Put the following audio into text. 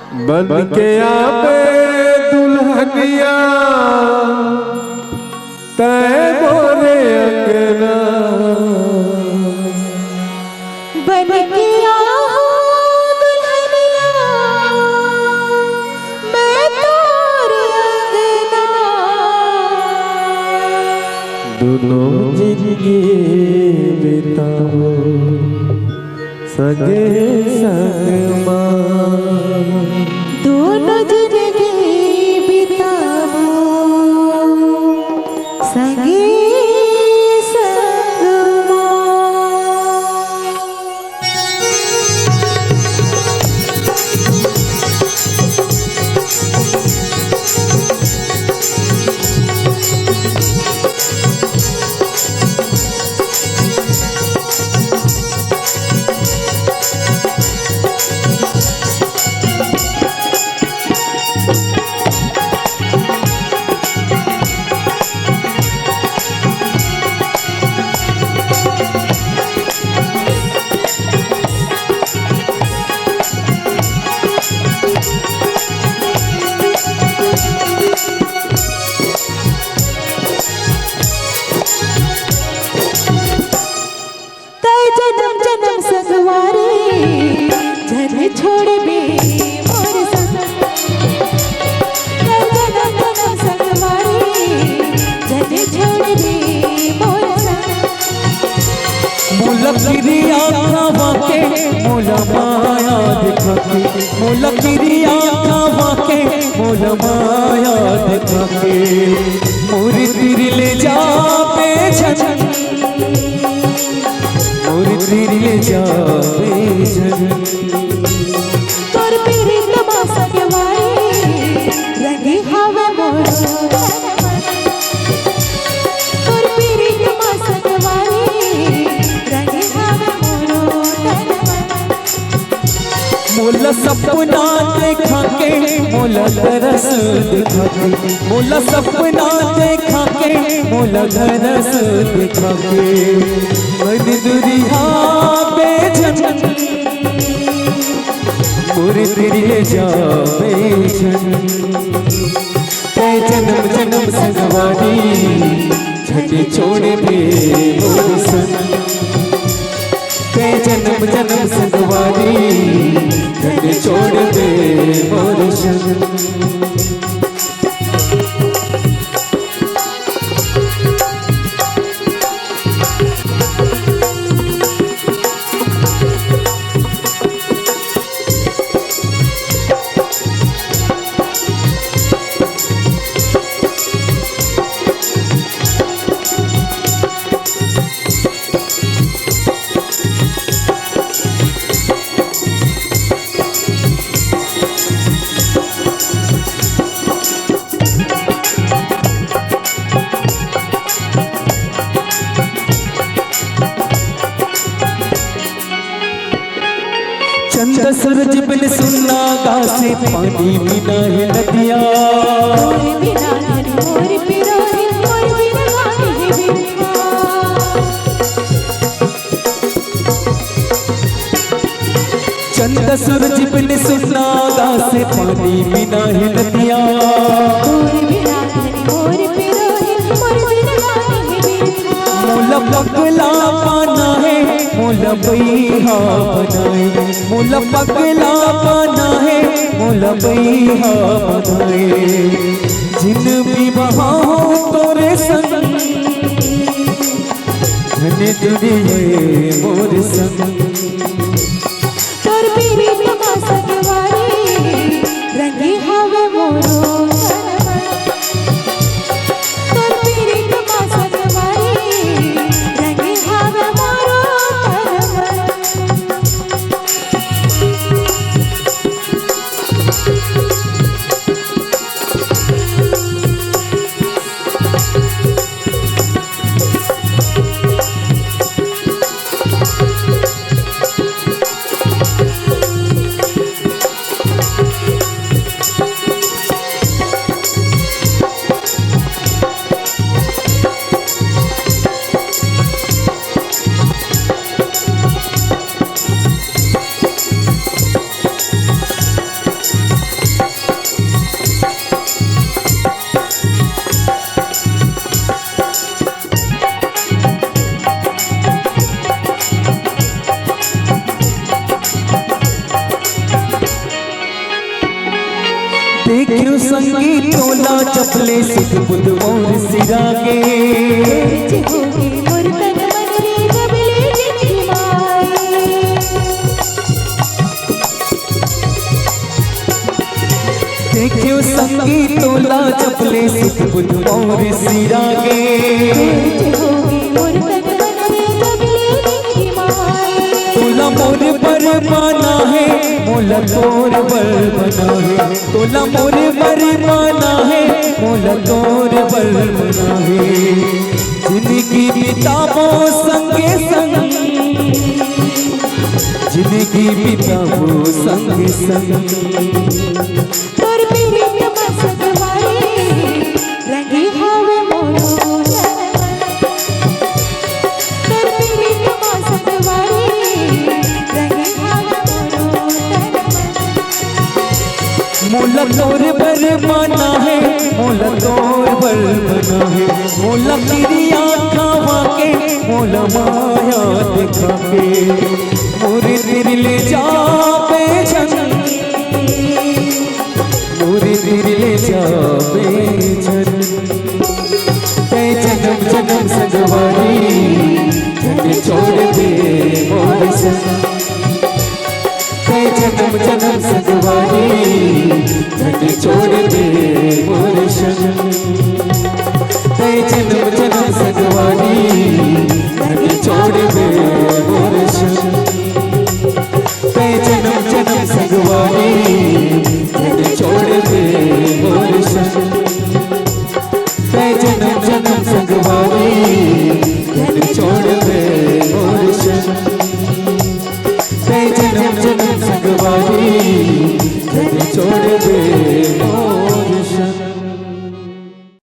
बन के आवे दुल्हनिया तै मोरे अंगना, बन के आओ दुल्हनिया मैं तोरे अंगना, दोनों जिंदगी बिताओ सगे संग मां, दोनों जिंदगी बिताओ संगे संग छोड़ बे मोर संग, जन्म जन्म संगवारी जन छोड़ बे मोर संग। मोला किरिया खावा के मोला माया दिखा के, मोला किरिया खावा के मोला माया दिखा के, मोर तिर ले जावे झन, मोर तिर ले जावे झन, तोर पीरी तमाशा के वारी रंगी हवा मोर तन मन, तोर पीरी तमाशा के वारी रंगी हवा मोर तन मन। मोला सपना देखा के मोला तरस दिखा के, मोला सपना देखा के मोला तरस दिखा के, मन दुरिया बेझन मोर तिर ले जावे झन, ते जन्म जन्म संगवारी झन छोड़ दे मोर सन, ते जन्म जन्म संगवारी झन छोड़ दे मोर सन। चंद सूरज बिन सुनना गासे पानी बिना है नदिया, मोर बिना मोर पिरोही मोर बिना गाने है बिना, चंद सूरज बिन सुनना गासे पानी बिना है नदिया, मोर बिना मोर पिरोही मोर बिना गाने है बिना। मोला पगला पाना है मोला बैहा बनाए, मोला पगला पाना है मोला बैहा बनाए, जिन भी बहाओ तोरे संग धने जुड़िए मोर संग, तोर पीरी तमाशा के वारी रंगी हवा मोर तन मन, तोर पीरी तमाशा के वारी रंगी हवा मोर तन मन। देखियो संगी तोला चपले सिख बुध और सिरागे जे होगे मोर तन मन रे जबले जिंदगी माए देखियो संगी तोला चपले सिख बुध और सिरागे जे होगे मोर तन मन रे जबले जिंदगी माए तोला मोर पर माना है मोला तोर बल बना है तोला मोर पर माना है मोला तोर बल बना है जिंदगी बिताबो संगे संग जिंदगी बिताबो संगे संग तोर मेरे तमसक वारे रंगी हावे मोरो तोर मेरे तमसक वारे रंगी हावे मोरो मोला तोर बल बना है मोला तोर बल बना है मोला किरिया खावा के मोला माया दिखा के मोरे दिल ले जावे छन मोरे दिल ले जावे छन ते जन्म जन्म सगवारी जग छोड़ दे मोरे संग ते जन्म जन्म